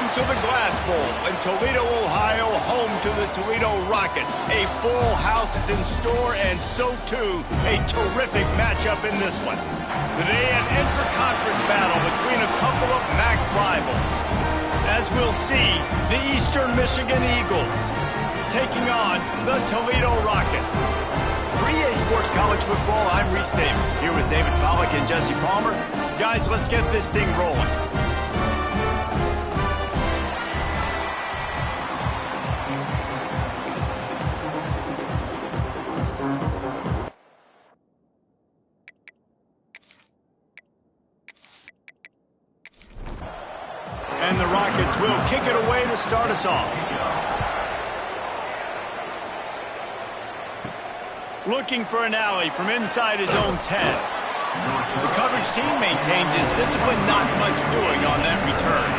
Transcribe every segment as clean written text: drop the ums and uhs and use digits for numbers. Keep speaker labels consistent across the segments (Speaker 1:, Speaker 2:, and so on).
Speaker 1: Welcome to the Glass Bowl in Toledo, Ohio, home to the Toledo Rockets. A full house is in store, and so too a terrific matchup in this one. Today, an intra-conference battle between a couple of MAC rivals. As we'll see, the Eastern Michigan Eagles taking on the Toledo Rockets. For EA Sports College Football, I'm Reese Davis, here with David Pollack and Jesse Palmer. Guys, let's get this thing rolling. And the Rockets will kick it away to start us off. Looking for an alley from inside his own 10. The coverage team maintains his discipline, not much doing on that return.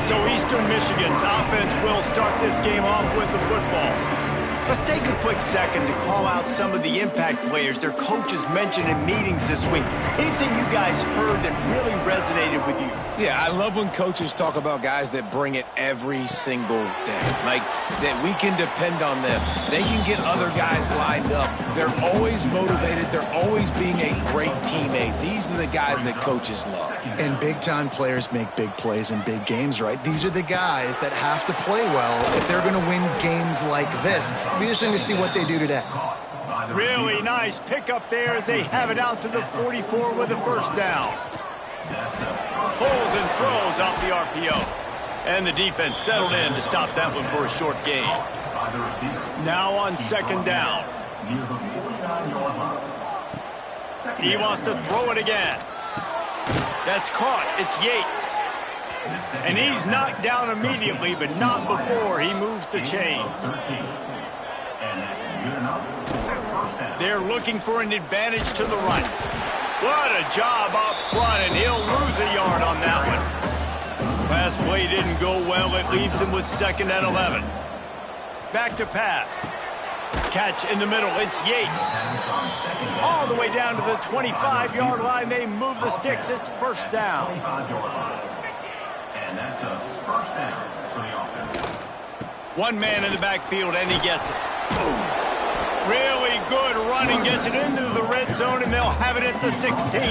Speaker 1: So Eastern Michigan's offense will start this game off with the football. Let's take a quick second to call out some of the impact players their coaches mentioned in meetings this week. Anything you guys heard that really resonated with you?
Speaker 2: Yeah, I love when coaches talk about guys that bring it every single day. Like, that we can depend on them. They can get other guys lined up. They're always motivated. They're always being a great teammate. These are the guys that coaches love.
Speaker 3: And big-time players make big plays in big games, right? These are the guys that have to play well if they're going to win games like this. It'll be interesting to see what they do today.
Speaker 1: Really nice pickup there as they have it out to the 44 with a first down. Pulls and throws off the RPO. And the defense settled in to stop that one for a short gain. Now on second down. He wants to throw it again. That's caught. It's Yates. And he's knocked down immediately, but not before he moves the chains. They're looking for an advantage to the right. What a job up front, and he'll lose a yard on that one. Pass play didn't go well. It leaves him with 2nd and 11. Back to pass. Catch in the middle. It's Yates. All the way down to the 25-yard line. They move the sticks. It's first down. And that's a first down for the offense. One man in the backfield, and he gets it. Boom. Really good running, gets it into the red zone, and they'll have it at the 16.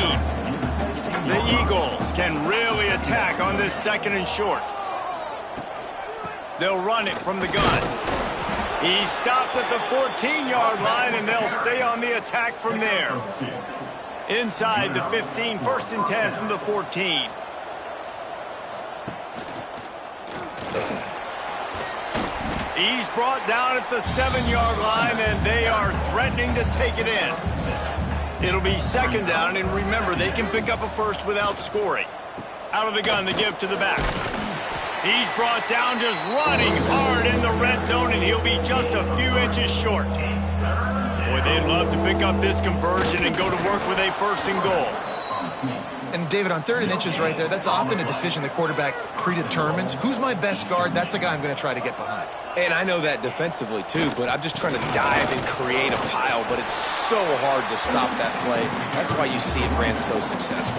Speaker 1: The Eagles can really attack on this 2nd and short. They'll run it from the gun. He stopped at the 14-yard line, and they'll stay on the attack from there. Inside the 15, 1st and 10 from the 14. He's brought down at the 7-yard line, and they are threatening to take it in. It'll be 2nd down, and remember, they can pick up a first without scoring. Out of the gun, the give to the back. He's brought down just running hard in the red zone, and he'll be just a few inches short. Boy, they'd love to pick up this conversion and go to work with a 1st and goal.
Speaker 3: And, David, on 3rd and inches right there, that's often a decision the quarterback predetermines. Who's my best guard? That's the guy I'm going to try to get behind.
Speaker 2: And I know that defensively, too, but I'm just trying to dive and create a pile, but it's so hard to stop that play. That's why you see it ran so successful.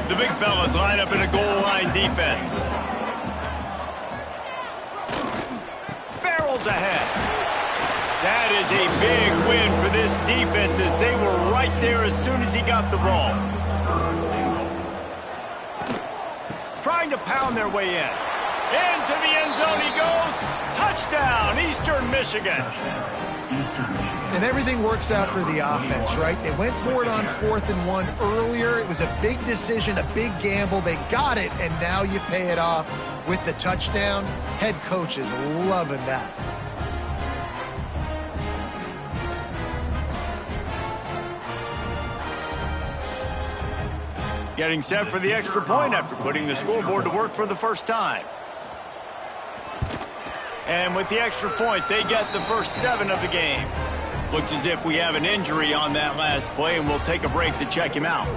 Speaker 1: The big fellas line up in a goal line defense. Barrels ahead. That is a big win for this defense as they were right there as soon as he got the ball. Trying to pound their way in. Into the end zone he goes. Touchdown, Eastern Michigan.
Speaker 3: And everything works out for the offense, right? They went for it on 4th and 1 earlier. It was a big decision, a big gamble. They got it, and now you pay it off with the touchdown. Head coach is loving that.
Speaker 1: Getting set for the extra point after putting the scoreboard to work for the first time. And with the extra point, they get the first 7 of the game. Looks as if we have an injury on that last play, and we'll take a break to check him out.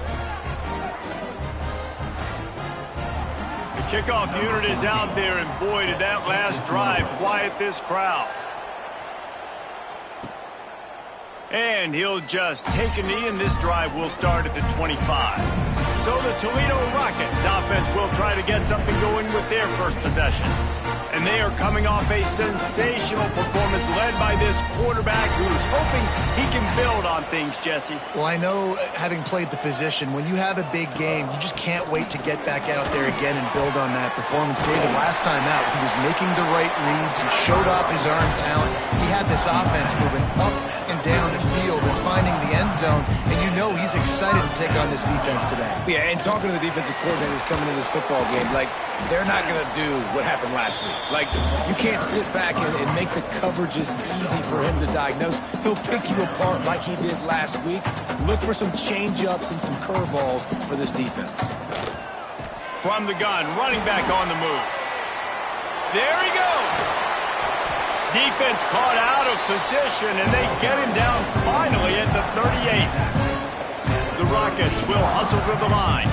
Speaker 1: The kickoff unit is out there, and boy, did that last drive quiet this crowd. And he'll just take a knee, and this drive will start at the 25. So So the Toledo Rockets offense will try to get something going with their first possession. And they are coming off a sensational performance led by this quarterback who's hoping he can build on things, Jesse.
Speaker 3: Well, I know, having played the position, when you have a big game, you just can't wait to get back out there again and build on that performance. David, last time out, he was making the right reads. He showed off his arm talent. He had this offense moving up and down the field and finding the end zone, and you know he's excited to take on this defense today.
Speaker 2: Yeah, and talking to the defensive coordinators coming into this football game, like, they're not going to do what happened last week. Like, you can't sit back and make the coverages easy for him to diagnose. He'll pick you apart like he did last week. Look for some change-ups and some curveballs for this defense.
Speaker 1: From the gun, running back on the move. There he goes. Defense caught out of position, and they get him down finally at the 38. The Rockets will hustle to the line.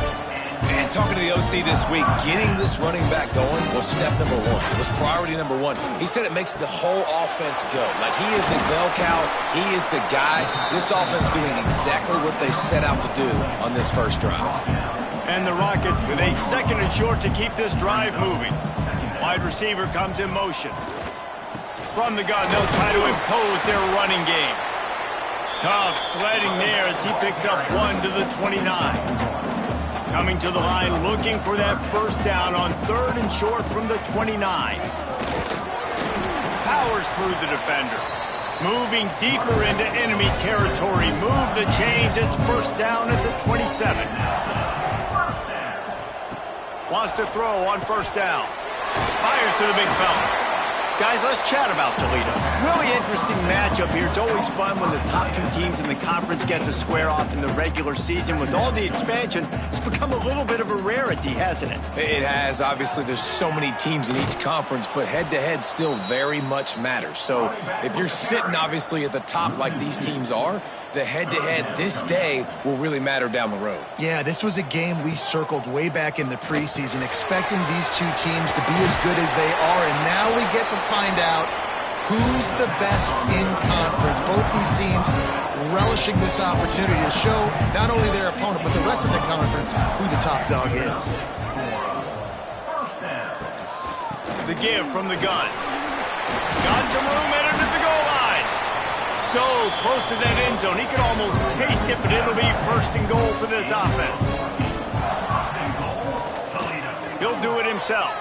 Speaker 2: And talking to the OC this week, getting this running back going was step number one. It was priority number one. He said it makes the whole offense go. Like, he is the bell cow. He is the guy. This offense doing exactly what they set out to do on this first drive.
Speaker 1: And the Rockets with a second and short to keep this drive moving. Wide receiver comes in motion. From the gun, they'll try to impose their running game. Tough sledding there as he picks up 1 to the 29. Coming to the line, looking for that first down on 3rd and short from the 29. Powers through the defender. Moving deeper into enemy territory. Move the chains. It's first down at the 27. Wants to throw on first down. Fires to the big fella. Guys, let's chat about Toledo. Really interesting matchup here. It's always fun when the top two teams in the conference get to square off in the regular season. With all the expansion, it's become a little bit of a rarity, hasn't it?
Speaker 2: It has. Obviously, there's so many teams in each conference, but head-to-head still very much matters. So if you're sitting, obviously, at the top like these teams are, the head-to-head this day will really matter down the road.
Speaker 3: Yeah, this was a game we circled way back in the preseason, expecting these two teams to be as good as they are, and now we get to find out who's the best in conference. Both these teams relishing this opportunity to show not only their opponent, but the rest of the conference who the top dog is.
Speaker 1: The give from the gun. Got some room headed to the goal line. So close to that end zone, he can almost taste it, but it'll be first and goal for this offense. He'll do it himself.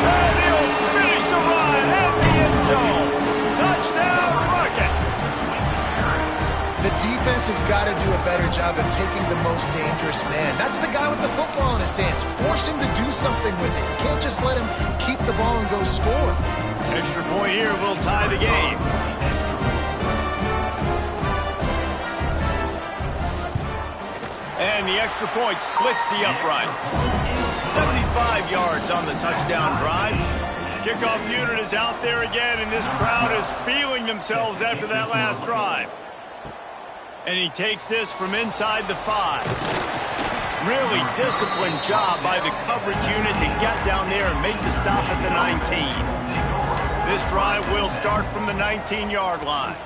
Speaker 1: And he'll finish the run at the end zone. Touchdown, Rockets.
Speaker 3: The defense has got to do a better job of taking the most dangerous man. That's the guy with the football in his hands. Force him to do something with it. You can't just let him keep the ball and go score.
Speaker 1: Extra point here will tie the game. And the extra point splits the uprights. 75 yards on the touchdown drive. Kickoff unit is out there again, and this crowd is feeling themselves after that last drive. And he takes this from inside the 5. Really disciplined job by the coverage unit to get down there and make the stop at the 19. This drive will start from the 19-yard line.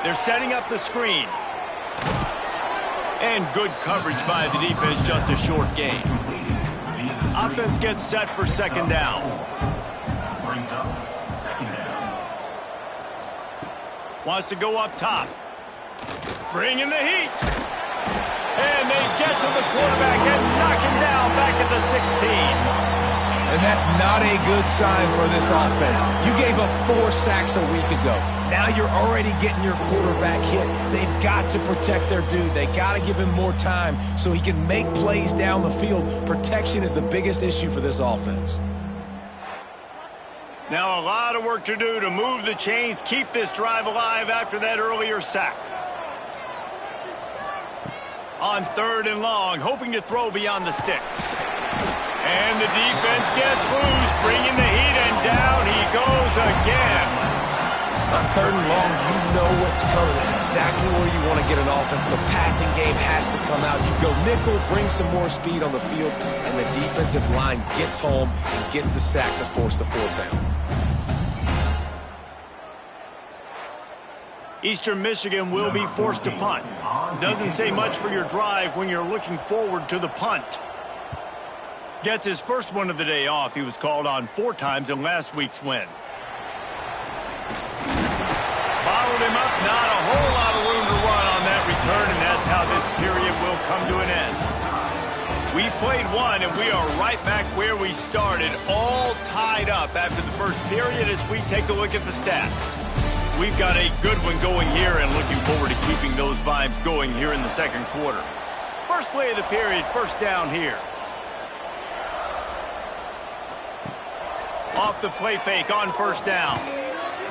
Speaker 1: They're setting up the screen. And good coverage by the defense, just a short gain. Offense gets set for second down. Wants to go up top. Bring in the heat. And they get to the quarterback and knock him down back at the 16.
Speaker 2: And that's not a good sign for this offense. You gave up 4 sacks a week ago. Now you're already getting your quarterback hit. They've got to protect their dude. They got to give him more time so he can make plays down the field. Protection is the biggest issue for this offense.
Speaker 1: Now a lot of work to do to move the chains, keep this drive alive after that earlier sack. On 3rd and long, hoping to throw beyond the sticks. And the defense gets loose, bringing the heat, and down he goes again.
Speaker 2: On 3rd and long, you know what's coming. That's exactly where you want to get an offense. The passing game has to come out. You go nickel, bring some more speed on the field, and the defensive line gets home and gets the sack to force the 4th down.
Speaker 1: Eastern Michigan will be forced to punt. Doesn't say much for your drive when you're looking forward to the punt. Gets his first one of the day off. He was called on 4 times in last week's win. Followed him up, not a whole lot of room to run on that return, and that's how this period will come to an end. We played one, and we are right back where we started, all tied up after the first period as we take a look at the stats. We've got a good one going here and looking forward to keeping those vibes going here in the second quarter. First play of the period, first down here. Off the play fake on first down.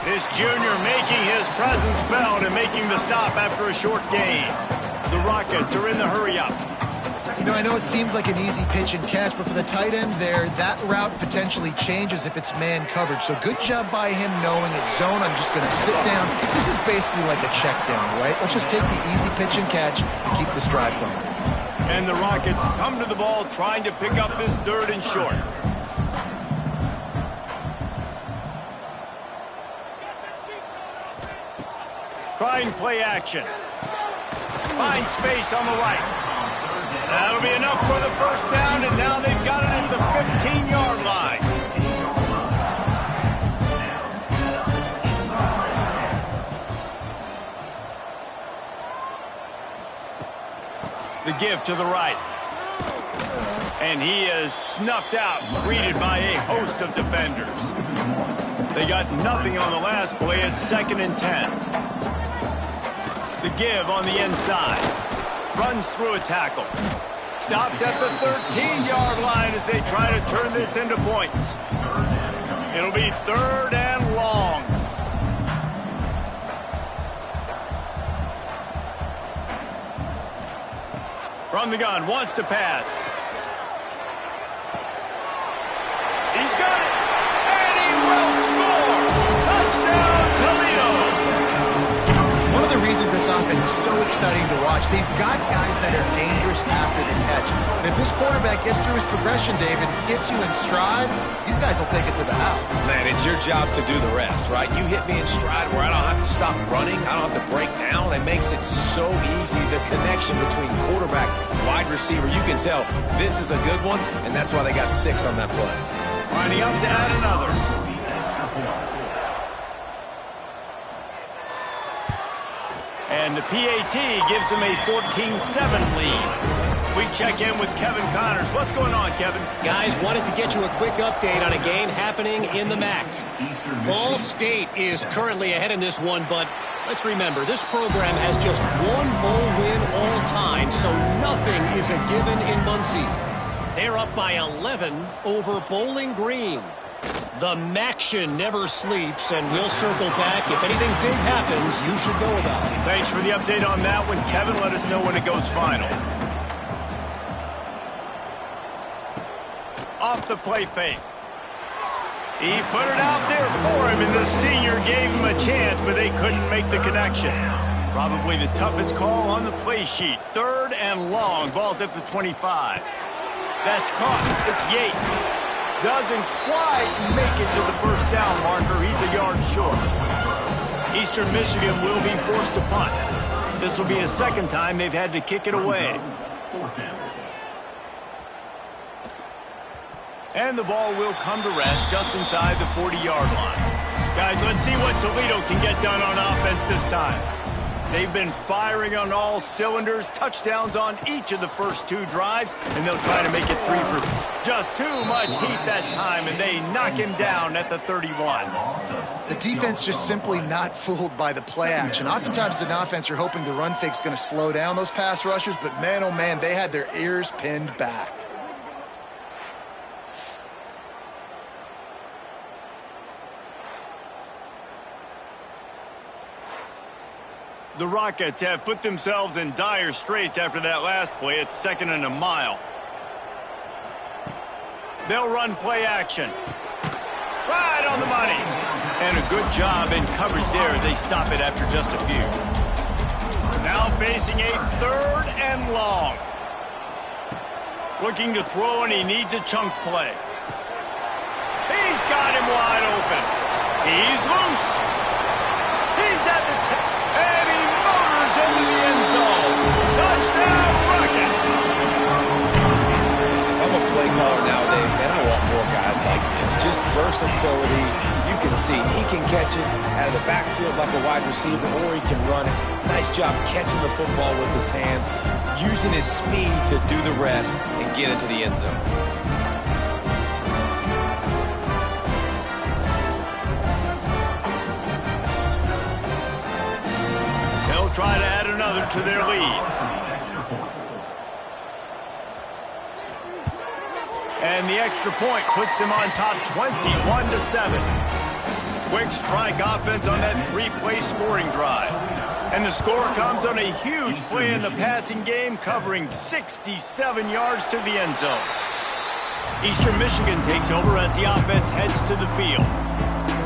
Speaker 1: This junior making his presence felt and making the stop after a short gain. The Rockets are in the hurry-up.
Speaker 3: You know, I know it seems like an easy pitch and catch, but for the tight end there, that route potentially changes if it's man coverage. So good job by him knowing it's zone. I'm just going to sit down. This is basically like a check down, right? Let's just take the easy pitch and catch and keep this drive going.
Speaker 1: And the Rockets come to the ball trying to pick up this third and short. Trying play action. Find space on the right. That'll be enough for the first down, and now they've got it at the 15-yard line. The give to the right. And he is snuffed out, greeted by a host of defenders. They got nothing on the last play. It's 2nd and 10. The give on the inside. Runs through a tackle. Stopped at the 13-yard line as they try to turn this into points. It'll be 3rd and long. From the gun, wants to pass. He's got it, and he will score! Touchdown, Toledo!
Speaker 3: One of the reasons this offense is so exciting to watch, they've got guys that are dangerous after the catch. And if this quarterback gets through his progression, David, hits you in stride, these guys will take it to the house.
Speaker 2: Man, it's your job to do the rest, right? You hit me in stride where I don't have to stop running. I don't have to break down. It makes it so easy. The connection between quarterback, wide receiver, you can tell this is a good one, and that's why they got 6 on that play.
Speaker 1: Lining up to add another. And the PAT gives them a 14-7 lead. We check in with Kevin Connors. What's going on, Kevin?
Speaker 4: Guys, wanted to get you a quick update on a game happening in the MAC. Ball State is currently ahead in this one, but let's remember, this program has just one bowl win all time, so nothing is a given in Muncie. They're up by 11 over Bowling Green. The Maction never sleeps, and we'll circle back. If anything big happens, you should know about it.
Speaker 1: Thanks for the update on that one, Kevin. Let us know when it goes final. Off the play fake. He put it out there for him, and the senior gave him a chance, but they couldn't make the connection. Probably the toughest call on the play sheet. 3rd and long. Ball's at the 25. That's caught. It's Yates. Doesn't quite make it to the first down marker. He's a yard short. Eastern Michigan will be forced to punt. This will be a 2nd time they've had to kick it away. And the ball will come to rest just inside the 40-yard line. Guys, let's see what Toledo can get done on offense this time. They've been firing on all cylinders, touchdowns on each of the first 2 drives, and they'll try to make it 3 for just too much heat that time, and they knock him down at the 31.
Speaker 3: The defense just simply not fooled by the play action. Oftentimes as an offense, you're hoping the run fake's going to slow down those pass rushers, but man, oh man, they had their ears pinned back.
Speaker 1: The Rockets have put themselves in dire straits after that last play. It's 2nd and a mile. They'll run play action. Right on the money. And a good job in coverage there as they stop it after just a few. Now facing a 3rd and long. Looking to throw, and he needs a chunk play. He's got him wide open. He's loose. He's at the 10.
Speaker 2: like this. Just versatility. You can see he can catch it out of the backfield like a wide receiver, or he can run it. Nice job catching the football with his hands, using his speed to do the rest and get into the end zone.
Speaker 1: They'll try to add another to their lead. And the extra point puts them on top 21-7. Quick strike offense on that three-play scoring drive. And the score comes on a huge play in the passing game, covering 67 yards to the end zone. Eastern Michigan takes over as the offense heads to the field.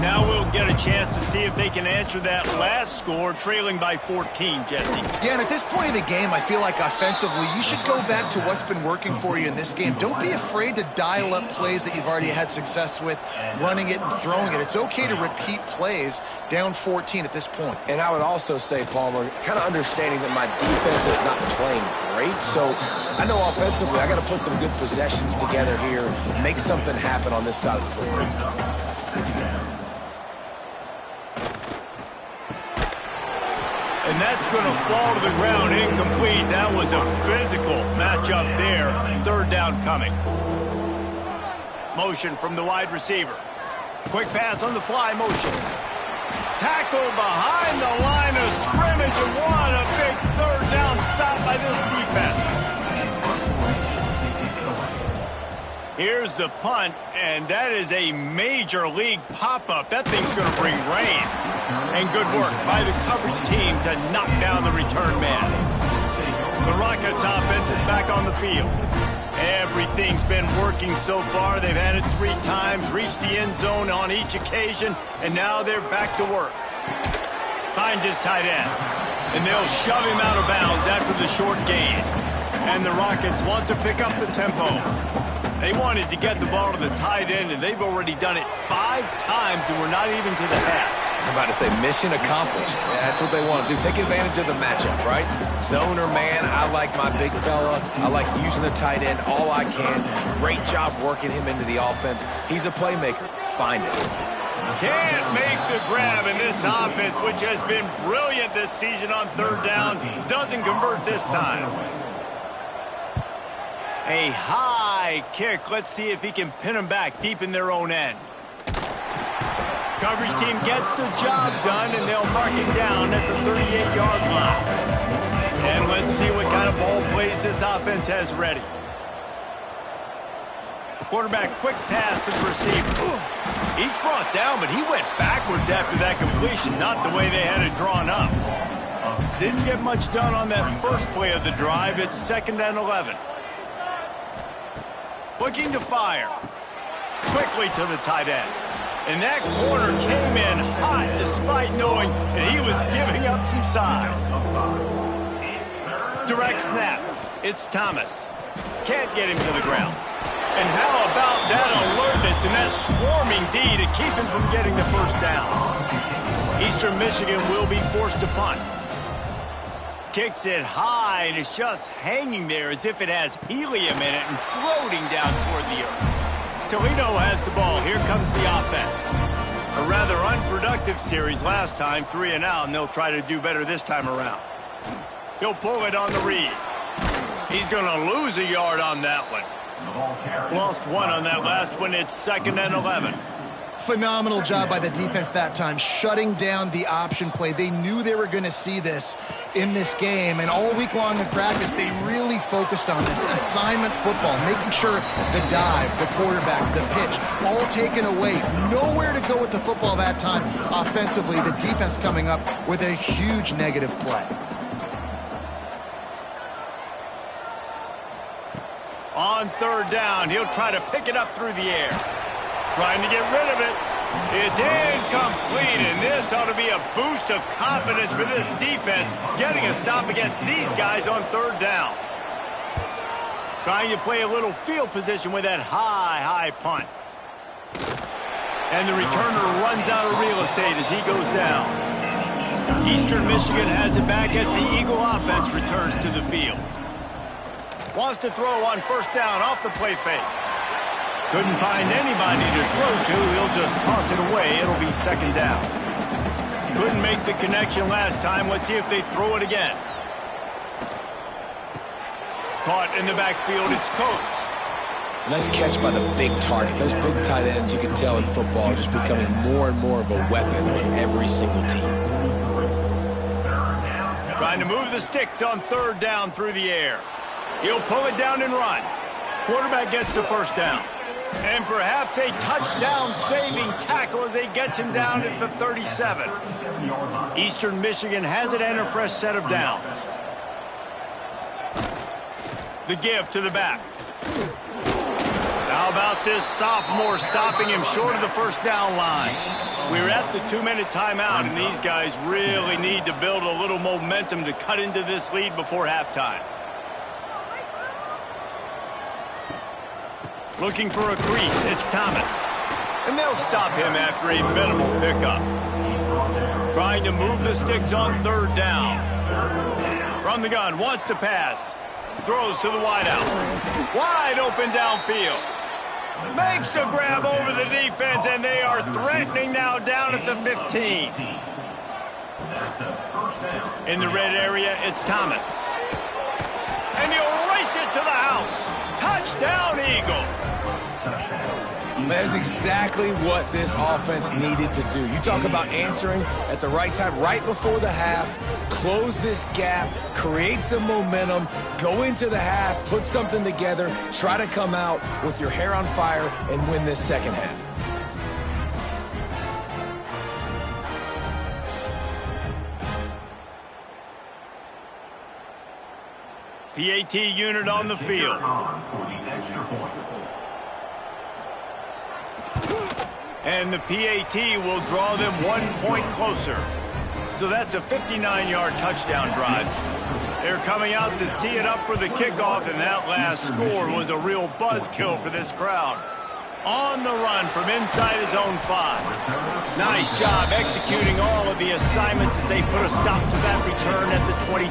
Speaker 1: Now we'll get a chance to see if they can answer that last score, trailing by 14, Jesse.
Speaker 3: Yeah, and at this point of the game, I feel like offensively, you should go back to what's been working for you in this game. Don't be afraid to dial up plays that you've already had success with, running it and throwing it. It's okay to repeat plays down 14 at this point.
Speaker 2: And I would also say, Palmer, kind of understanding that my defense is not playing great, so I know offensively I got to put some good possessions together here, make something happen on this side of the football.
Speaker 1: And that's going to fall to the ground incomplete. That was a physical matchup there. Third down coming. Motion from the wide receiver. Quick pass on the fly motion. Tackle behind the line of scrimmage, and what a big third down stop by this defense. Here's the punt, and that is a major league pop-up. That thing's going to bring rain. And good work by the coverage team to knock down the return man. The Rockets offense is back on the field. Everything's been working so far. They've had it 3 times, reached the end zone on each occasion, and now they're back to work. Finds his tight end, and they'll shove him out of bounds after the short gain. And the Rockets want to pick up the tempo. They wanted to get the ball to the tight end, and they've already done it 5 times, and we're not even to the half.
Speaker 2: I'm about to say mission accomplished. Yeah, that's what they want to do. Take advantage of the matchup, right? Zone or man, I like my big fella. I like using the tight end all I can. Great job working him into the offense. He's a playmaker. Find it.
Speaker 1: Can't make the grab in this offense, which has been brilliant this season on third down. Doesn't convert this time. A high kick. Let's see if he can pin them back deep in their own end. Coverage team gets the job done, and they'll mark it down at the 38-yard line. And let's see what kind of ball plays this offense has ready. Quarterback quick pass to the receiver. He's brought down, but he went backwards after that completion, not the way they had it drawn up. Didn't get much done on that first play of the drive. It's 2nd and 11. Looking to fire. Quickly to the tight end. And that corner came in hot despite knowing that he was giving up some size. Direct snap. It's Thomas. Can't get him to the ground. And how about that alertness and that swarming D to keep him from getting the first down? Eastern Michigan will be forced to punt. Kicks it high, and it's just hanging there as if it has helium in it and floating down toward the earth. Toledo has the ball. Here comes the offense. A rather unproductive series last time, 3 and out, and they'll try to do better this time around. He'll pull it on the read. He's going to lose a yard on that one. Lost 1 on that last one. It's 2nd and 11.
Speaker 3: Phenomenal job by the defense that time, shutting down the option play. They knew they were going to see this in this game, and all week long in practice, they really focused on this assignment football, making sure the dive, the quarterback, the pitch, all taken away. Nowhere to go with the football that time offensively. The defense coming up with a huge negative play.
Speaker 1: On third down, he'll try to pick it up through the air. Trying to get rid of it. It's incomplete, and this ought to be a boost of confidence for this defense, getting a stop against these guys on third down. Trying to play a little field position with that high punt. And the returner runs out of real estate as he goes down. Eastern Michigan has it back as the Eagle offense returns to the field. Wants to throw on first down off the play fake. Couldn't find anybody to throw to. He'll just toss it away. It'll be second down. Couldn't make the connection last time. Let's see if they throw it again. Caught in the backfield. It's Coates.
Speaker 2: Nice catch by the big target. Those big tight ends, you can tell in football, are just becoming more and more of a weapon on every single team.
Speaker 1: Trying to move the sticks on third down through the air. He'll pull it down and run. Quarterback gets the first down. And perhaps a touchdown-saving tackle as he gets him down at the 37. Eastern Michigan has it and a fresh set of downs. The give to the back. How about this sophomore stopping him short of the first down line? We're at the 2-minute timeout, and these guys really need to build a little momentum to cut into this lead before halftime. Looking for a crease, it's Thomas. And they'll stop him after a minimal pickup. Trying to move the sticks on third down. From the gun, wants to pass. Throws to the wideout. Wide open downfield. Makes a grab over the defense, and they are threatening now down at the 15. In the red area, it's Thomas. And he'll race it to the house. Touchdown, Eagles.
Speaker 2: That's exactly what this offense needed to do. You talk about answering at the right time, right before the half, close this gap, create some momentum, go into the half, put something together, try to come out with your hair on fire and win this second half.
Speaker 1: PAT unit on the field. And the PAT will draw them 1 point closer. So that's a 59-yard touchdown drive. They're coming out to tee it up for the kickoff, and that last score was a real buzzkill for this crowd. On the run from inside his own 5. Nice job executing all of the assignments as they put a stop to that return at the 22.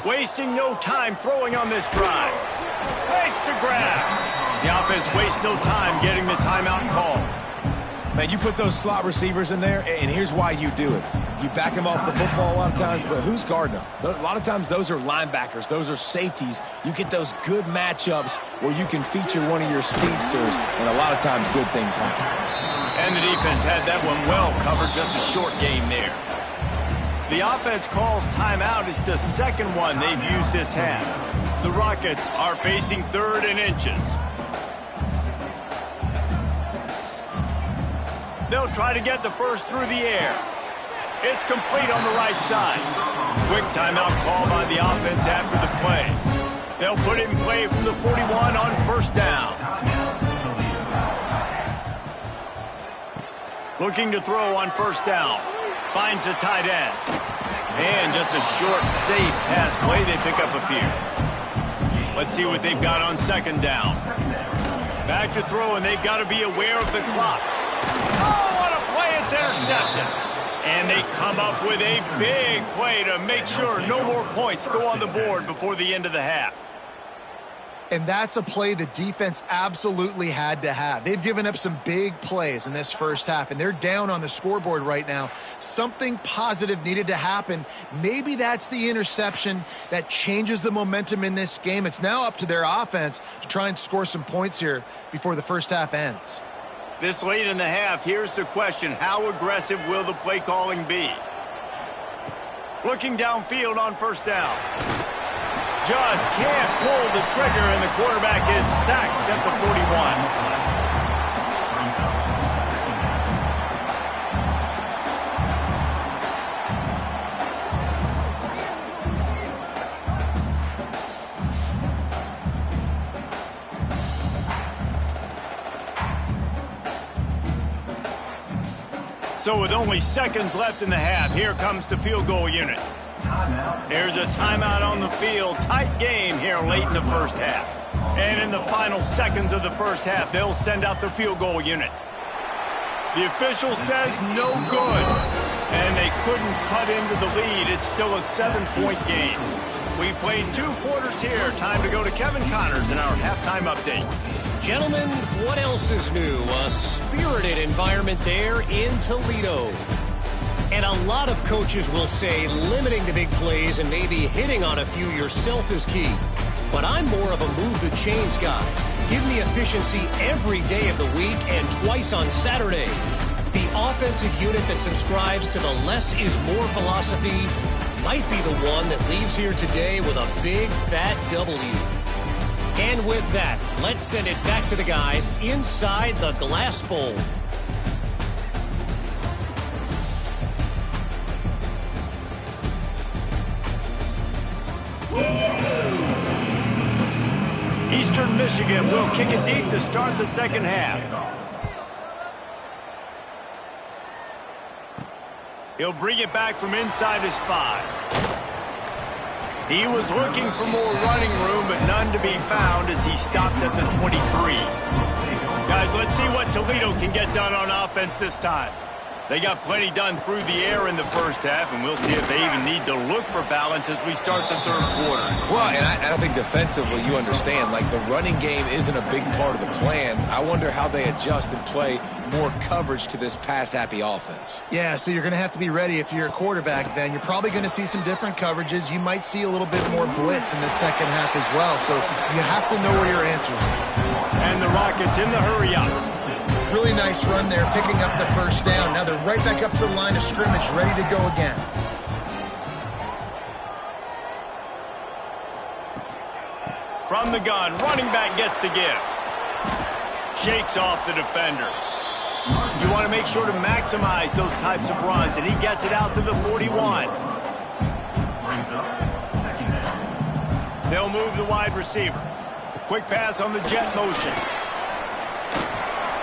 Speaker 1: Wasting no time throwing on this drive. Makes the grab. The offense wastes no time getting the timeout call.
Speaker 2: Man, you put those slot receivers in there, and here's why you do it. You back them off the football a lot of times, but who's guarding them? A lot of times those are linebackers. Those are safeties. You get those good matchups where you can feature one of your speedsters, and a lot of times good things happen.
Speaker 1: And the defense had that one well covered, just a short game there. The offense calls timeout. It's the second one they've used this half. The Rockets are facing 3rd and inches. They'll try to get the first through the air. It's complete on the right side. Quick timeout call by the offense after the play. They'll put it in play from the 41 on first down. Looking to throw on first down. Finds the tight end. And just a short, safe pass play. They pick up a few. Let's see what they've got on second down. Back to throw, and they've got to be aware of the clock. Oh, what a play. It's intercepted. And they come up with a big play to make sure no more points go on the board before the end of the half.
Speaker 3: And that's a play the defense absolutely had to have. They've given up some big plays in this first half, and they're down on the scoreboard right now. Something positive needed to happen. Maybe that's the interception that changes the momentum in this game. It's now up to their offense to try and score some points here before the first half ends.
Speaker 1: This late in the half, here's the question. How aggressive will the play calling be? Looking downfield on first down. Just can't pull the trigger, and the quarterback is sacked at the 41. So with only seconds left in the half, here comes the field goal unit. There's a timeout on the field. Tight game here late in the first half. And in the final seconds of the first half, they'll send out the field goal unit. The official says no good. And they couldn't cut into the lead. It's still a 7-point game. We played 2 quarters here. Time to go to Kevin Connors in our halftime update.
Speaker 4: Gentlemen, what else is new? A spirited environment there in Toledo. And a lot of coaches will say limiting the big plays and maybe hitting on a few yourself is key. But I'm more of a move the chains guy. Give me efficiency every day of the week and twice on Saturday. The offensive unit that subscribes to the less is more philosophy might be the one that leaves here today with a big fat W. And with that, let's send it back to the guys inside the glass bowl.
Speaker 1: Eastern Michigan will kick it deep to start the second half. He'll bring it back from inside his 5. He was looking for more running room, but none to be found as he stopped at the 23. Guys, let's see what Toledo can get done on offense this time. They got plenty done through the air in the first half, and we'll see if they even need to look for balance as we start the third quarter.
Speaker 2: Well, and I think defensively, you understand, like the running game isn't a big part of the plan. I wonder how they adjust and play more coverage to this pass-happy offense.
Speaker 3: Yeah, so you're going to have to be ready if you're a quarterback then. You're probably going to see some different coverages. You might see a little bit more blitz in the second half as well, so you have to know where your answers are.
Speaker 1: And the Rockets in the hurry-up.
Speaker 3: Really nice run there, picking up the first down. Now they're right back up to the line of scrimmage, ready to go again.
Speaker 1: From the gun, running back gets to give. Shakes off the defender. You want to make sure to maximize those types of runs, and he gets it out to the 41. They'll move the wide receiver. Quick pass on the jet motion.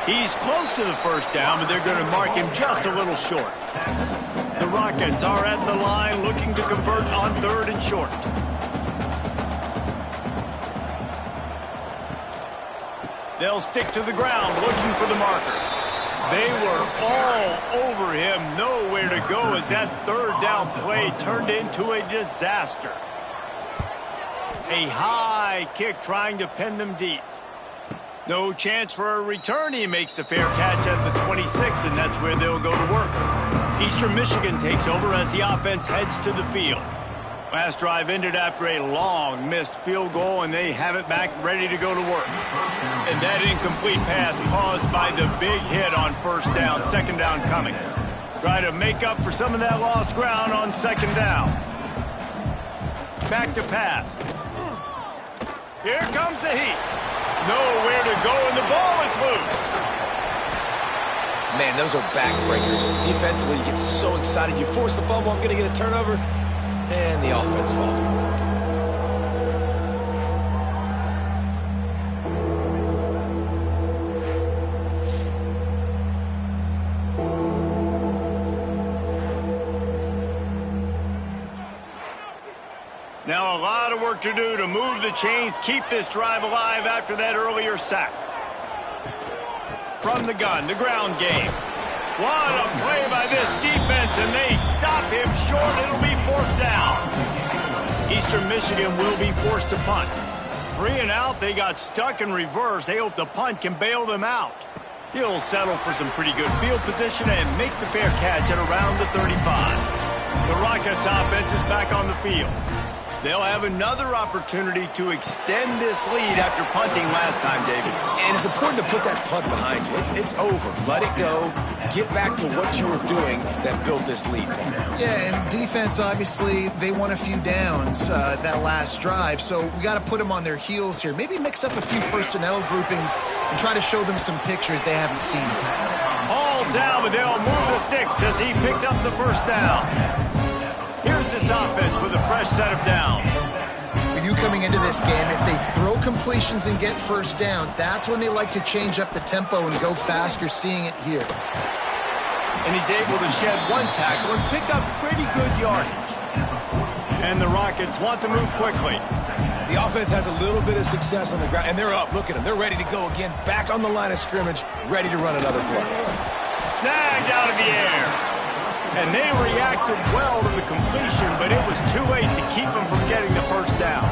Speaker 1: He's close to the first down, but they're going to mark him just a little short. The Rockets are at the line looking to convert on 3rd and short. They'll stick to the ground looking for the marker. They were all over him, nowhere to go as that 3rd down play turned into a disaster. A high kick trying to pin them deep. No chance for a return. He makes the fair catch at the 26, and that's where they'll go to work. Eastern Michigan takes over as the offense heads to the field. Last drive ended after a long missed field goal, and they have it back ready to go to work. And that incomplete pass caused by the big hit on first down, second down coming. Try to make up for some of that lost ground on second down. Back to pass. Here comes the heat. Nowhere to go, and the ball is loose.
Speaker 2: Man, those are backbreakers. Defensively, you get so excited. You force the fumble, I'm going to get a turnover, and the offense falls apart.
Speaker 1: Now a lot of work to do to move the chains, keep this drive alive after that earlier sack. From the gun, the ground game. What a play by this defense, and they stop him short. It'll be 4th down. Eastern Michigan will be forced to punt. 3 and out, they got stuck in reverse. They hope the punt can bail them out. He'll settle for some pretty good field position and make the fair catch at around the 35. The Rockets offense is back on the field. They'll have another opportunity to extend this lead after punting last time, David.
Speaker 2: And it's important to put that punt behind you. It's over. Let it go. Get back to what you were doing that built this lead.
Speaker 3: Yeah, and defense, obviously, they won a few downs that last drive, so we got to put them on their heels here. Maybe mix up a few personnel groupings and try to show them some pictures they haven't seen.
Speaker 1: All down, but they'll move the sticks as he picks up the first down. Here's this offense with a fresh set of downs.
Speaker 3: For you coming into this game, if they throw completions and get first downs, that's when they like to change up the tempo and go fast. You're seeing it here.
Speaker 1: And he's able to shed one tackle and pick up pretty good yardage. And the Rockets want to move quickly.
Speaker 2: The offense has a little bit of success on the ground, and they're up. Look at them. They're ready to go again. Back on the line of scrimmage, ready to run another play.
Speaker 1: Snagged out of the air. And they reacted well to the completion, but it was too late to keep them from getting the first down.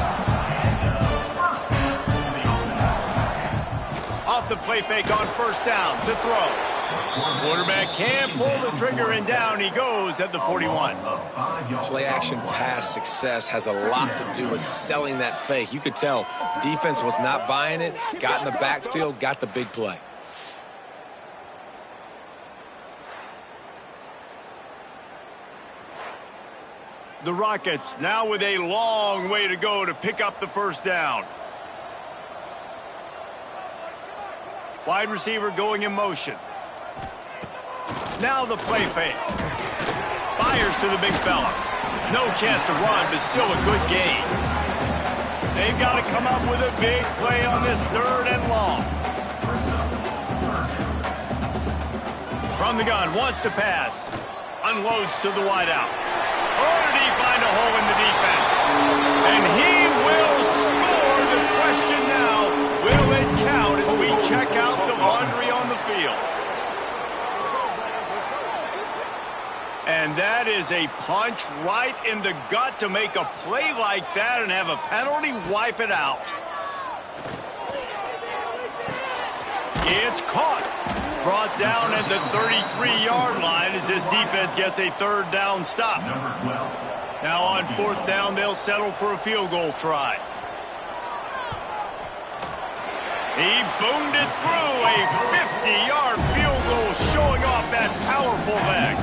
Speaker 1: Off the play fake on first down, the throw. Quarterback can't pull the trigger, and down he goes at the 41.
Speaker 2: Play action pass success has a lot to do with selling that fake. You could tell defense was not buying it, got in the backfield, got the big play.
Speaker 1: The Rockets now with a long way to go to pick up the first down. Wide receiver going in motion. Now the play fake. Fires to the big fella. No chance to run, but still a good gain. They've got to come up with a big play on this 3rd and long. From the gun, wants to pass. Unloads to the wideout. Oh, did he find a hole in the defense? And he will score. The question now, will it count as we check out the laundry on the field? And that is a punch right in the gut to make a play like that and have a penalty wipe it out. It's caught. Brought down at the 33-yard line as this defense gets a 3rd down stop. Now on 4th down, they'll settle for a field goal try. He boomed it through a 50-yard field goal, showing off that powerful leg.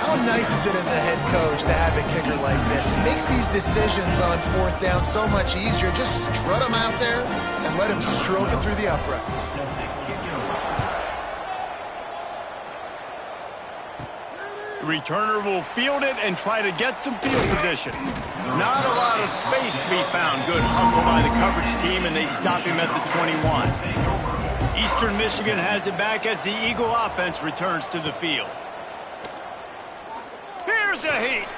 Speaker 3: How nice is it as a head coach to have a kicker like this? It makes these decisions on 4th down so much easier. Just strut him out there and let him stroke it through the uprights.
Speaker 1: The returner will field it and try to get some field position. Not a lot of space to be found. Good hustle by the coverage team, and they stop him at the 21. Eastern Michigan has it back as the Eagle offense returns to the field. Here's a heat.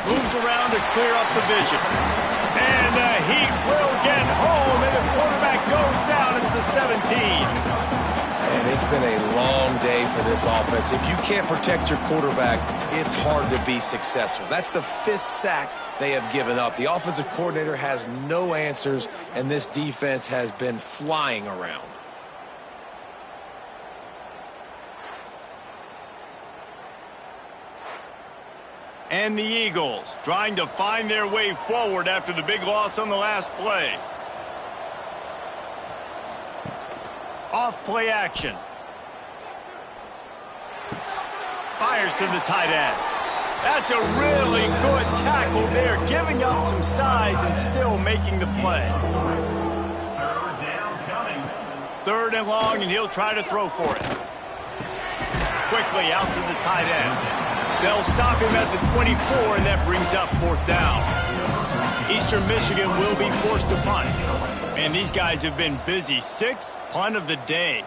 Speaker 1: Moves around to clear up the vision. And the heat will get home, and the quarterback goes down at the 17.
Speaker 2: And it's been a long day for this offense. If you can't protect your quarterback, it's hard to be successful. That's the 5th sack they have given up. The offensive coordinator has no answers, and this defense has been flying around.
Speaker 1: And the Eagles trying to find their way forward after the big loss on the last play. Off play action. Fires to the tight end. That's a really good tackle there, giving up some size and still making the play. 3rd and long, and he'll try to throw for it. Quickly out to the tight end. They'll stop him at the 24, and that brings up 4th down. Eastern Michigan will be forced to punt. And these guys have been busy. 6th punt of the day.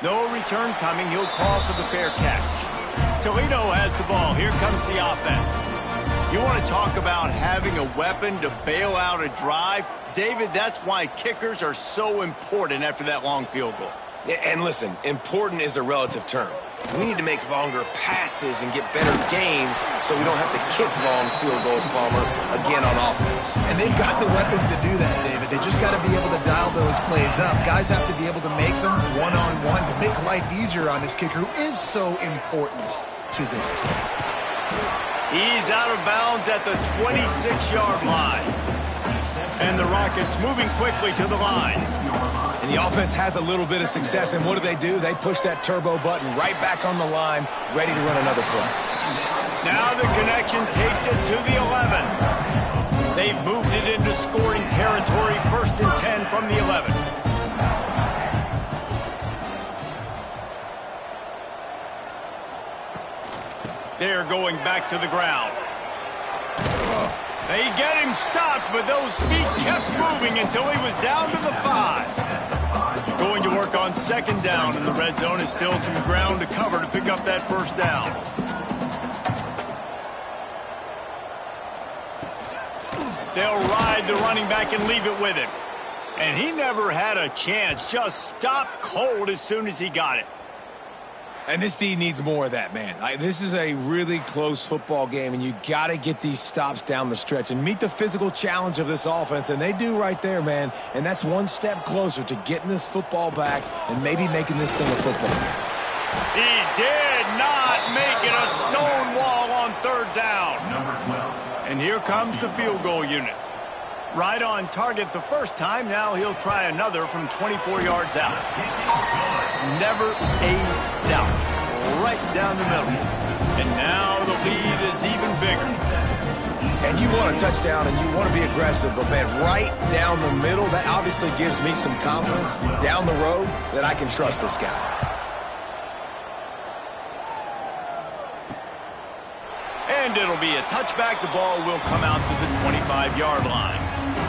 Speaker 1: No return coming. He'll call for the fair catch. Toledo has the ball. Here comes the offense. You want to talk about having a weapon to bail out a drive? David, that's why kickers are so important after that long field goal.
Speaker 2: And listen, important is a relative term. We need to make longer passes and get better gains so we don't have to kick long field goals, Palmer, again on offense.
Speaker 3: And they've got the weapons to do that, David. They just got to be able to dial those plays up. Guys have to be able to make them one-on-one to make life easier on this kicker, who is so important to this team.
Speaker 1: He's out of bounds at the 26-yard line. And the Rockets moving quickly to the line.
Speaker 2: And the offense has a little bit of success, and what do? They push that turbo button right back on the line, ready to run another play.
Speaker 1: Now the connection takes it to the 11. They've moved it into scoring territory, 1st and 10 from the 11. They're going back to the ground. They get him stopped, but those feet kept moving until he was down to the 5. Going to work on 2nd down in the red zone. Is still some ground to cover to pick up that 1st down. They'll ride the running back and leave it with him. And he never had a chance. Just stopped cold as soon as he got it.
Speaker 2: And this D needs more of that, man. This is a really close football game, and you got to get these stops down the stretch and meet the physical challenge of this offense, and they do right there, man. And that's one step closer to getting this football back and maybe making this thing a football game.
Speaker 1: He did not make it a stone wall on third down. And here comes the field goal unit. Right on target the first time. Now he'll try another from 24 yards out. Never a doubt. Right down the middle. And now the lead is even bigger.
Speaker 2: And you want a touchdown and you want to be aggressive, but man, right down the middle, that obviously gives me some confidence down the road that I can trust this guy.
Speaker 1: And it'll be a touchback. The ball will come out to the 25-yard line.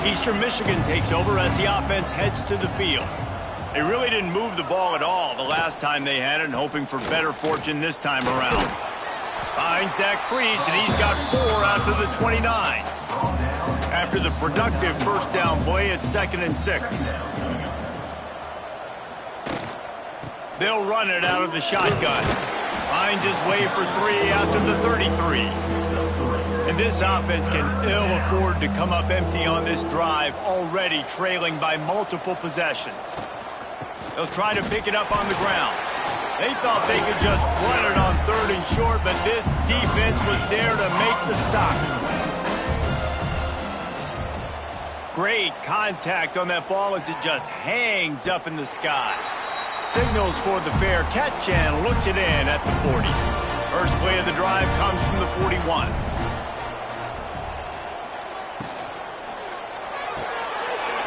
Speaker 1: Eastern Michigan takes over as the offense heads to the field. They really didn't move the ball at all the last time they had it, and hoping for better fortune this time around. Finds that crease, and he's got 4 out to the 29. After the productive first down play, it's 2nd and 6. They'll run it out of the shotgun. Finds his way for 3 out to the 33. And this offense can ill afford to come up empty on this drive, already trailing by multiple possessions. They'll try to pick it up on the ground. They thought they could just run it on 3rd and short, but this defense was there to make the stop. Great contact on that ball as it just hangs up in the sky. Signals for the fair catch and looks it in at the 40. First play of the drive comes from the 41.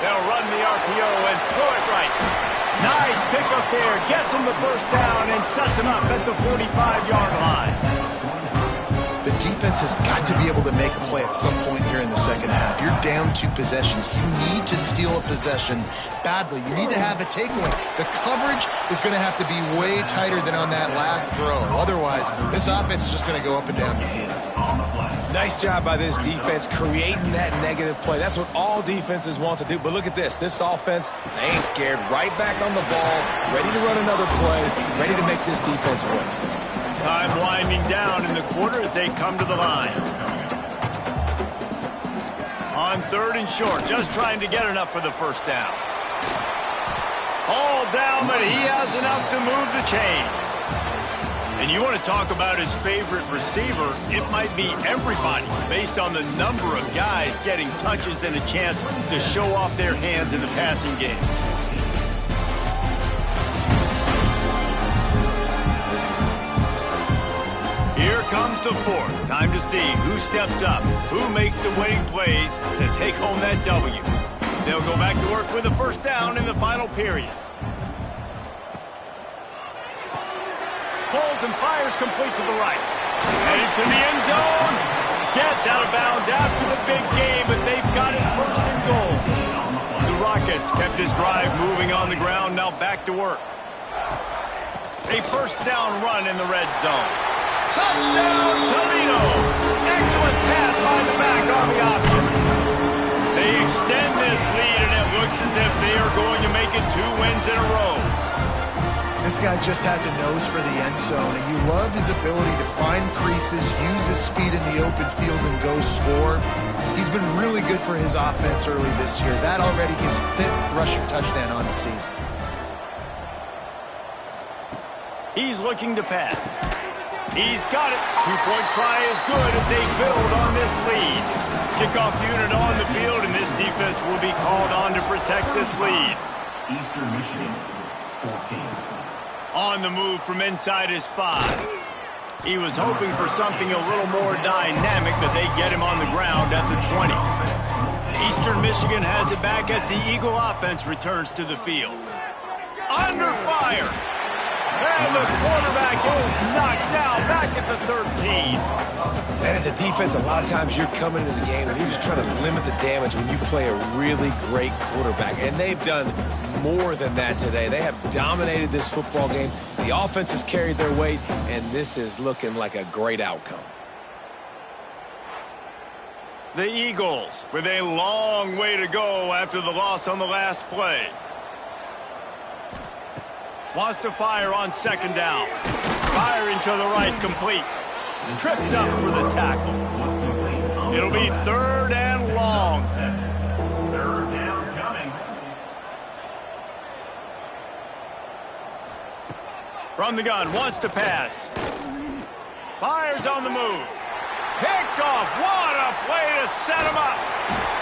Speaker 1: They'll run the RPO and throw it right. Nice pickup there. Gets him the first down and sets him up at the 45-yard line.
Speaker 3: The defense has got to be able to make a play at some point here in the second half. You're down 2 possessions. You need to steal a possession badly. You need to have a takeaway. The coverage is going to have to be way tighter than on that last throw. Otherwise, this offense is just going to go up and down the field.
Speaker 2: Nice job by this defense creating that negative play. That's what all defenses want to do. But look at this. This offense, they ain't scared. Right back on the ball, ready to run another play, ready to make this defense work.
Speaker 1: Time winding down in the quarter as they come to the line. On 3rd and short, just trying to get enough for the first down. All down, but he has enough to move the chains. And you want to talk about his favorite receiver, it might be everybody, based on the number of guys getting touches and a chance to show off their hands in the passing game. Here comes the 4th. Time to see who steps up, who makes the winning plays to take home that W. They'll go back to work with a first down in the final period. Pulls and fires complete to the right. Headed to the end zone. Gets out of bounds after the big game, but they've got it 1st and goal. The Rockets kept this drive moving on the ground, now back to work. A first down run in the red zone. Touchdown, Toledo! Excellent pass by the back on the option. They extend this lead, and it looks as if they are going to make it 2 wins in a row.
Speaker 3: This guy just has a nose for the end zone, and you love his ability to find creases, use his speed in the open field, and go score. He's been really good for his offense early this year. That already his 5th rushing touchdown on the season.
Speaker 1: He's looking to pass. He's got it. 2-point try is good as they build on this lead. Kickoff unit on the field, and this defense will be called on to protect this lead.
Speaker 5: Eastern Michigan, 14.
Speaker 1: On the move from inside his 5. He was hoping for something a little more dynamic, but they get him on the ground at the 20. Eastern Michigan has it back as the Eagle offense returns to the field. Under fire. And the quarterback is knocked down back at the 13.
Speaker 2: And as a defense, a lot of times you're coming into the game and you're just trying to limit the damage when you play a really great quarterback. And they've done more than that today. They have dominated this football game. The offense has carried their weight, and this is looking like a great outcome.
Speaker 1: The Eagles with a long way to go after the loss on the last play. Wants to fire on 2nd down. Firing to the right, complete. Tripped up for the tackle. It'll be 3rd and long.
Speaker 5: 3rd down coming.
Speaker 1: From the gun, wants to pass. Fires on the move. Picked off. What a play to set him up.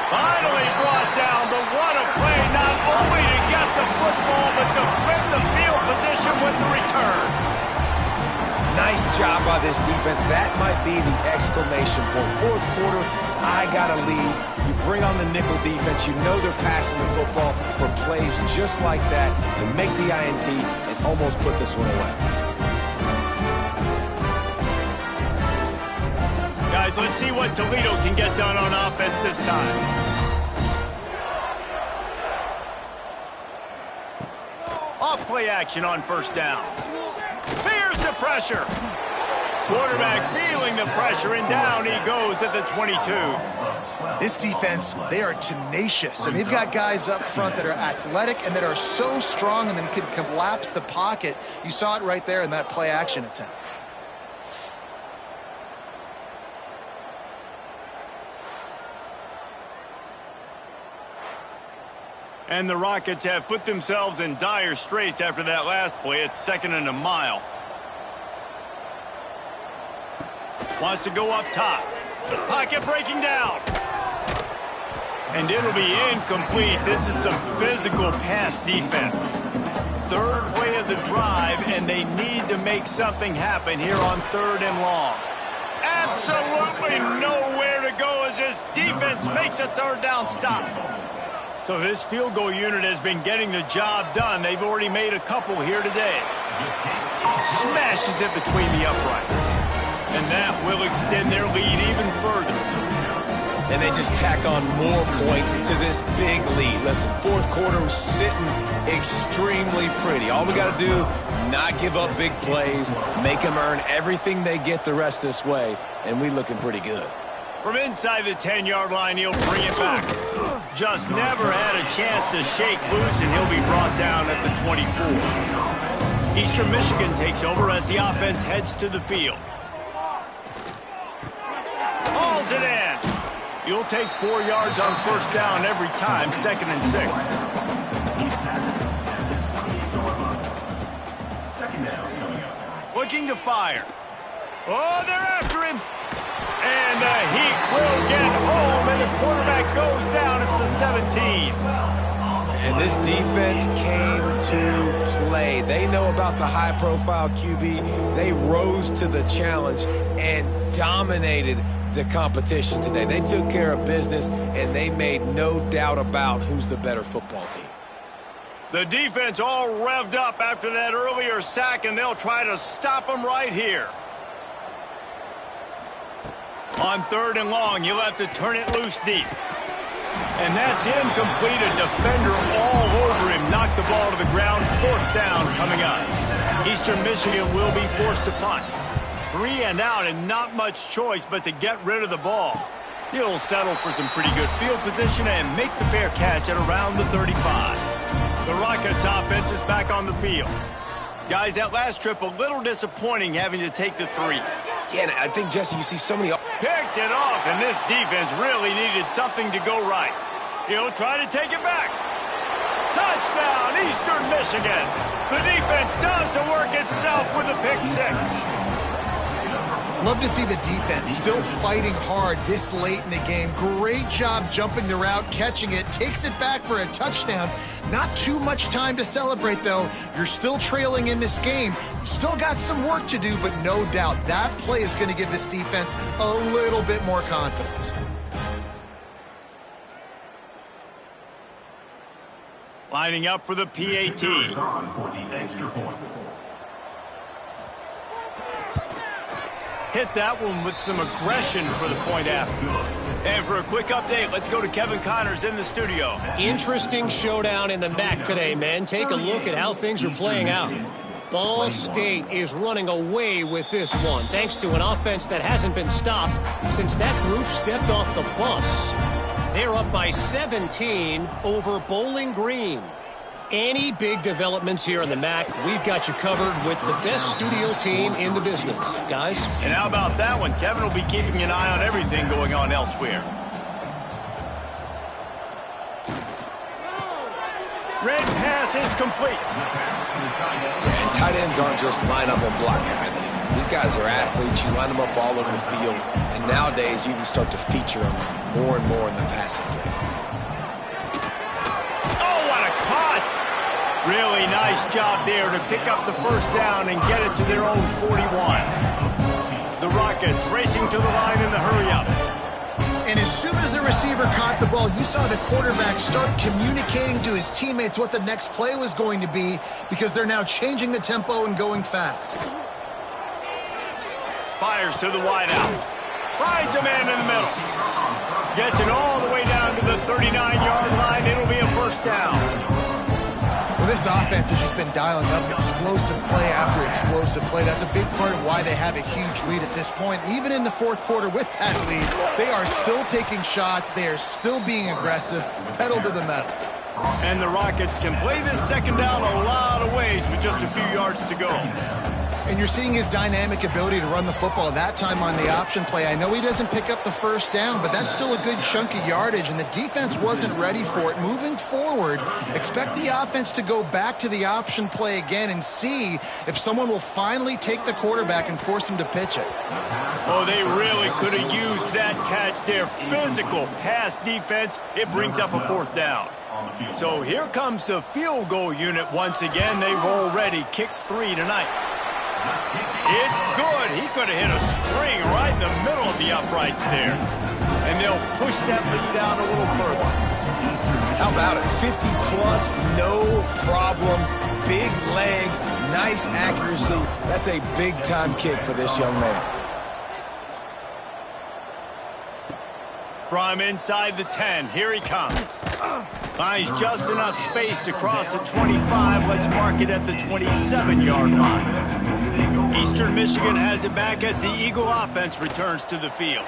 Speaker 1: Finally brought down, but what a play not only to get the football, but to flip the field position with the return.
Speaker 2: Nice job by this defense. That might be the exclamation point. 4th quarter, I got a lead. You bring on the nickel defense. You know they're passing the football for plays just like that to make the INT and almost put this one away.
Speaker 1: Guys, let's see what Toledo can get done on offense this time. Off play action on 1st down. Fears the pressure. Quarterback feeling the pressure, and down he goes at the 22.
Speaker 3: This defense, they are tenacious, and they've got guys up front that are athletic and that are so strong and then can collapse the pocket. You saw it right there in that play action attempt.
Speaker 1: And the Rockets have put themselves in dire straits after that last play. It's 2nd and a mile. Wants to go up top. Pocket breaking down. And it'll be incomplete. This is some physical pass defense. 3rd play of the drive, and they need to make something happen here on 3rd and long. Absolutely nowhere to go as this defense makes a 3rd down stop. So this field goal unit has been getting the job done. They've already made a couple here today. Smashes it between the uprights. And that will extend their lead even further.
Speaker 2: And they just tack on more points to this big lead. Listen, 4th quarter was sitting extremely pretty. All we got to do, not give up big plays, make them earn everything they get the rest this way, and we looking pretty good.
Speaker 1: From inside the 10-yard line, he'll bring it back. Just never had a chance to shake loose, and he'll be brought down at the 24. Eastern Michigan takes over as the offense heads to the field. Hauls it in. You'll take 4 yards on 1st down every time, 2nd and 6.
Speaker 5: 2nd down coming up.
Speaker 1: Looking to fire. Oh, they're after him. And the Heat will get home, and the quarterback goes down at the 17.
Speaker 2: And this defense came to play. They know about the high-profile QB. They rose to the challenge and dominated the competition today. They took care of business, and they made no doubt about who's the better football team.
Speaker 1: The defense all revved up after that earlier sack, and they'll try to stop them right here. On 3rd and long, you'll have to turn it loose deep. And that's incomplete. A defender all over him. Knocked the ball to the ground. 4th down coming up. Eastern Michigan will be forced to punt. 3 and out, and not much choice but to get rid of the ball. He'll settle for some pretty good field position and make the fair catch at around the 35. The Rockets offense is back on the field. Guys, that last trip a little disappointing having to take the 3.
Speaker 2: Yeah, and I think, Jesse, you see so many...
Speaker 1: Picked it off, and this defense really needed something to go right. He'll try to take it back. Touchdown, Eastern Michigan. The defense does the work itself with a pick 6.
Speaker 3: Love to see the defense still fighting hard this late in the game. Great job jumping the route, catching it, takes it back for a touchdown. Not too much time to celebrate, though. You're still trailing in this game. You still got some work to do, but no doubt that play is going to give this defense a little bit more confidence.
Speaker 1: Lining up for the PAT.
Speaker 5: On for the extra point.
Speaker 1: Hit that one with some aggression for the point after. And for a quick update, let's go to Kevin Connors in the studio.
Speaker 4: Interesting showdown in the MAC today, men. Take a look at how things are playing out. Ball State is running away with this one, thanks to an offense that hasn't been stopped since that group stepped off the bus. They're up by 17 over Bowling Green. Any big developments here in the MAC, we've got you covered with the best studio team in the business. Guys?
Speaker 1: And how about that one? Kevin will be keeping an eye on everything going on elsewhere. Red pass is complete.
Speaker 2: Yeah, and tight ends aren't just line up and block guys anymore. These guys are athletes. You line them up all over the field. And nowadays, you can start to feature them more and more in the passing game.
Speaker 1: Oh, what a cut! Really nice job there to pick up the first down and get it to their own 41. The Rockets racing to the line in the hurry-up.
Speaker 3: And as soon as the receiver caught the ball, you saw the quarterback start communicating to his teammates what the next play was going to be because they're now changing the tempo and going fast. Fires to the wideout. Finds a man in the middle. Gets it all the way down to the 39-yard line. It'll be a first down. Well, this offense has just been dialing up explosive play after explosive play. That's a big part of why they have a huge lead at this point. And even in the fourth quarter with that lead, they are still taking shots. They are still being aggressive, pedal to the metal. And the Rockets can play this second down a lot of ways with just a few yards to go. And you're seeing his dynamic ability to run the football, that time on the option play. I know he doesn't pick up the first down, but that's still a good chunk of yardage, and the defense wasn't ready for it. Moving forward, expect the offense to go back to the option play again and see if someone will finally take the quarterback and force him to pitch it. Oh, they really could have used that catch there. Physical pass defense, it brings up a fourth down. So here comes the field goal unit once again. They've already kicked 3 tonight. It's good. He could have hit a string right in the middle of the uprights there. And they'll push that lead out a little further.
Speaker 2: How about it? 50-plus, no problem. Big leg, nice accuracy. That's a big-time kick for this young man.
Speaker 1: From inside the 10, here he comes. Finds just enough space to cross the 25. Let's mark it at the 27-yard line. Eastern Michigan has it back as the Eagle offense returns to the field.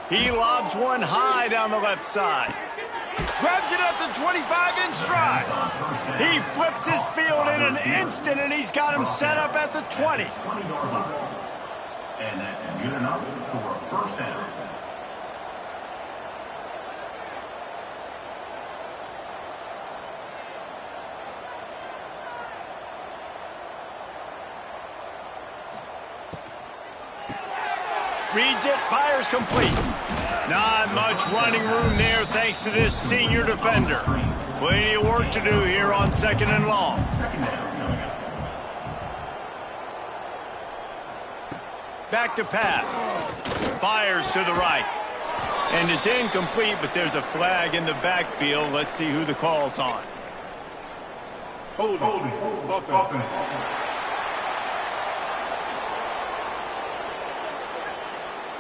Speaker 1: He lobs one high down the left side. Grabs it at the 25 in stride. He flips his field in an instant, and he's got him set up at the 20.
Speaker 5: And that's good enough for a first down.
Speaker 1: Reads it, fires complete. Not much running room there thanks to this senior defender. Plenty of work to do here on second and long. Back to pass. Fires to the right. And it's incomplete, but there's a flag in the backfield. Let's see who the call's on.
Speaker 6: Holding. Offense.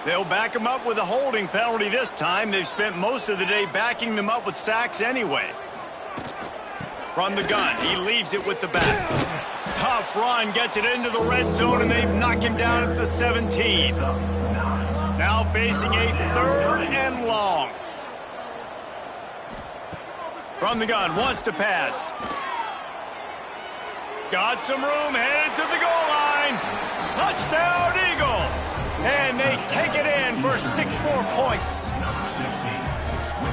Speaker 1: They'll back him up with a holding penalty this time. They've spent most of the day backing them up with sacks anyway. From the gun, he leaves it with the back. Tough run, gets it into the red zone, and they've knocked him down at the 17. Now facing a third and long. From the gun, wants to pass. Got some room, headed to the goal line. Touchdown, Eagles! And they take it in for 6 more points.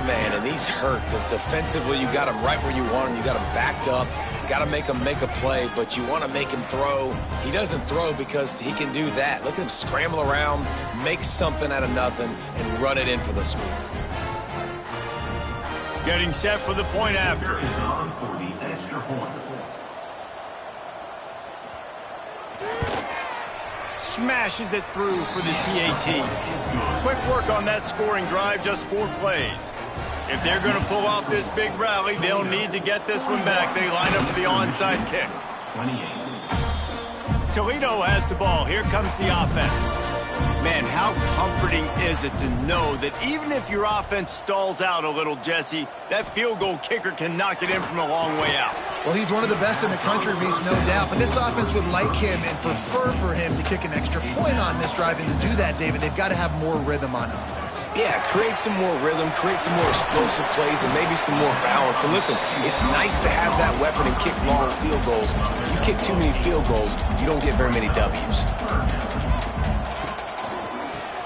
Speaker 2: Man, and these hurt because defensively you got them right where you want them. You got them backed up. You got to make them make a play, but you want to make him throw. He doesn't throw because he can do that. Look at him scramble around, make something out of nothing, and run it in for the score.
Speaker 1: Getting set for the point after.
Speaker 5: Is on for the extra point.
Speaker 1: Smashes it through for the PAT. Quick work on that scoring drive, just 4 plays. If they're going to pull off this big rally, they'll need to get this one back. They line up for the onside kick.
Speaker 5: 28.
Speaker 1: Toledo has the ball. Here comes the offense. Man, how comforting is it to know that even if your offense stalls out a little, Jesse, that field goal kicker can knock it in from a long way out.
Speaker 3: Well, he's one of the best in the country, Reese, no doubt. But this offense would like him and prefer for him to kick an extra point on this drive. And to do that, David, they've got to have more rhythm on offense.
Speaker 2: Yeah, create some more rhythm, create some more explosive plays, and maybe some more balance. And listen, it's nice to have that weapon and kick long field goals. You kick too many field goals, you don't get very many W's.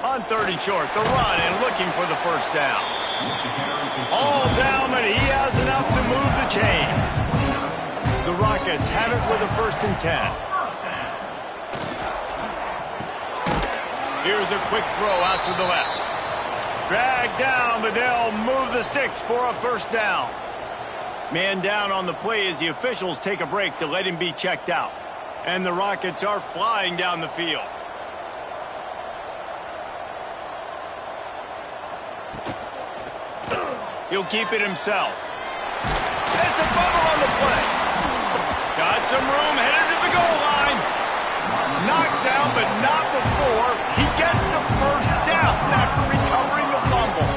Speaker 1: On 3rd and short, the run and looking for the first down. All down, but he has enough to move the chains. The Rockets have it with a 1st and 10. Here's a quick throw out to the left. Dragged down, but they'll move the sticks for a 1st down. Man down on the play as the officials take a break to let him be checked out. And the Rockets are flying down the field. He'll keep it himself. It's a fumble on the play. Got some room, headed to the goal line. Knocked down, but not before he gets the 1st down after recovering the fumble.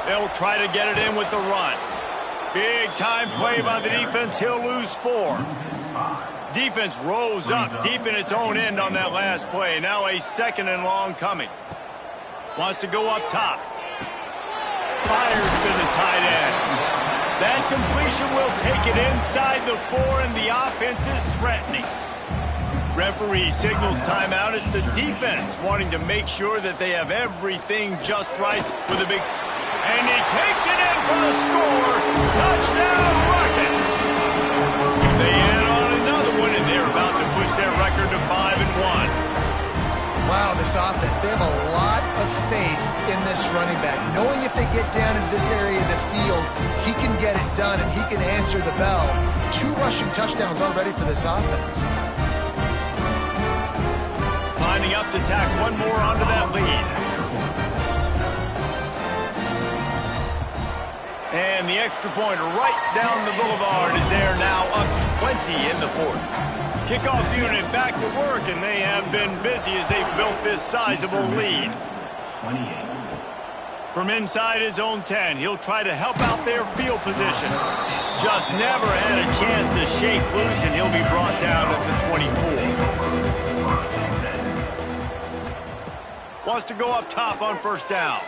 Speaker 1: They'll try to get it in with the run. Big time play by the defense. He'll lose 4. Defense rose up deep in its own end on that last play. Now a 2nd and long coming. Wants to go up top. Fires to the tight end. That completion will take it inside the 4, and the offense is threatening. Referee signals timeout. It's the defense wanting to make sure that they have everything just right with a big... And he takes it in for the score. Touchdown, Rockets. They add on another one, and they're about to push their record to 5-1.
Speaker 3: Wow, this offense, they have a lot of faith in this running back. Knowing if they get down into this area of the field, he can get it done and he can answer the bell. 2 rushing touchdowns already for this offense.
Speaker 1: Lining up to tack one more onto that lead. And the extra point right down the boulevard is there now, up 20 in the 4th. Kickoff unit back to work, and they have been busy as they've built this sizable lead.
Speaker 5: 28.
Speaker 1: From inside his own 10, he'll try to help out their field position. Just never had a chance to shake loose, and he'll be brought down at the 24. Wants to go up top on 1st down.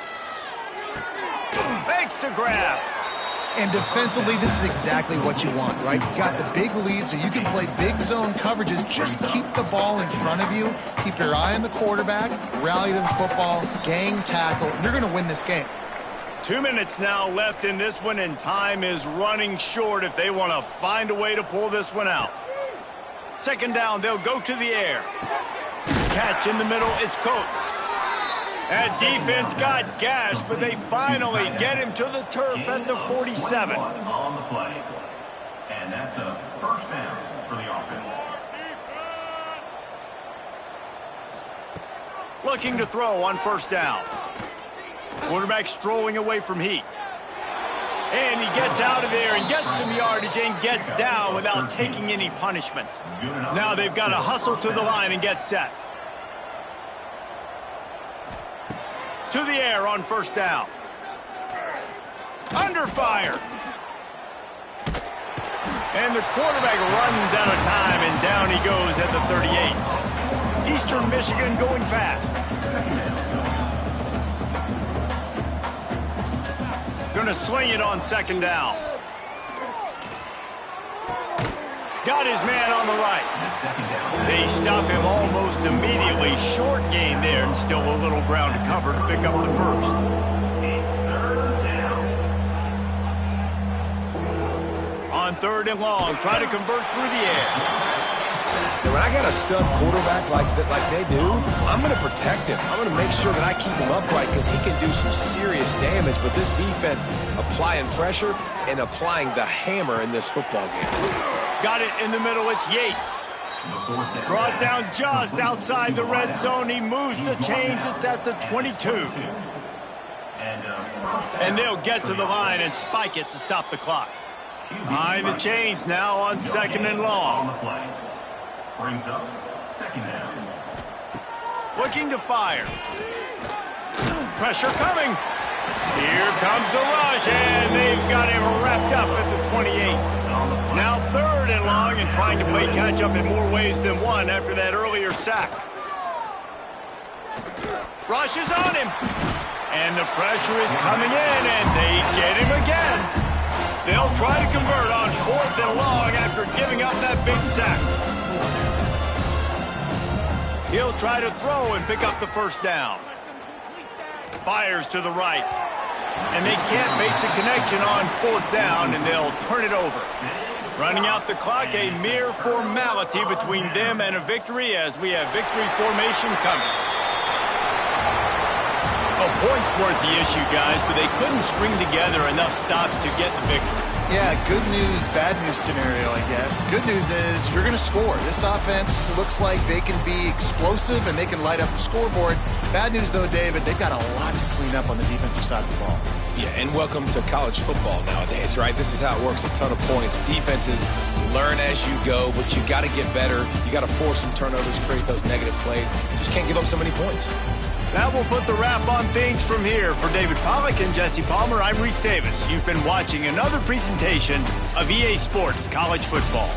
Speaker 1: Makes the grab.
Speaker 3: And defensively, this is exactly what you want, right? You got the big lead, so you can play big zone coverages. Just keep the ball in front of you. Keep your eye on the quarterback. Rally to the football. Gang tackle. And you're going to win this game.
Speaker 1: 2 minutes now left in this one, and time is running short if they want to find a way to pull this one out. 2nd down, they'll go to the air. Catch in the middle, it's Coates. That defense got gashed, but they finally get him to the turf at the 47.
Speaker 5: On the play. And that's a 1st down for the offense.
Speaker 1: Looking to throw on 1st down. Quarterback strolling away from heat. And he gets out of there and gets some yardage and gets down without taking any punishment. Now they've got to hustle to the line and get set. To the air on 1st down. Under fire. And the quarterback runs out of time, and down he goes at the 38. Eastern Michigan going fast. Gonna sling it on 2nd down. Got his man on the right. They stop him almost immediately. Short gain there, and still a little ground to cover to pick up the 1st. On 3rd and long, try to convert through the air.
Speaker 2: Now, when I got a stud quarterback like they do, I'm going to protect him. I'm going to make sure that I keep him upright because he can do some serious damage. But this defense applying pressure and applying the hammer in this football game.
Speaker 1: Got it in the middle. It's Yates. Brought down just outside the red zone. He moves the chains. It's at the 22. And they'll get to the line and spike it to stop the clock. Behind the chains now on 2nd and long.
Speaker 5: Brings up 2nd down.
Speaker 1: Looking to fire. Pressure coming. Here comes the rush, and they've got him wrapped up at the 28. Now 3rd and long, and trying to play catch-up in more ways than one after that earlier sack. Rush is on him. And the pressure is coming in, and they get him again. They'll try to convert on 4th and long after giving up that big sack. He'll try to throw and pick up the first down. Fires to the right. And they can't make the connection on 4th down, and they'll turn it over. Running out the clock, a mere formality between them and a victory as we have victory formation coming. A point's worth the issue, guys, but they couldn't string together enough stops to get the victory.
Speaker 3: Yeah, good news, bad news scenario, I guess. Good news is you're going to score. This offense looks like they can be explosive and they can light up the scoreboard. Bad news, though, David, they've got a lot to clean up on the defensive side of the ball.
Speaker 2: Yeah, and welcome to college football nowadays, right? This is how it works, a ton of points. Defenses learn as you go, but you got to get better. You got to force some turnovers, create those negative plays. Just can't give up so many points.
Speaker 1: That will put the wrap on things from here. For David Pollack and Jesse Palmer, I'm Reese Davis. You've been watching another presentation of EA Sports College Football.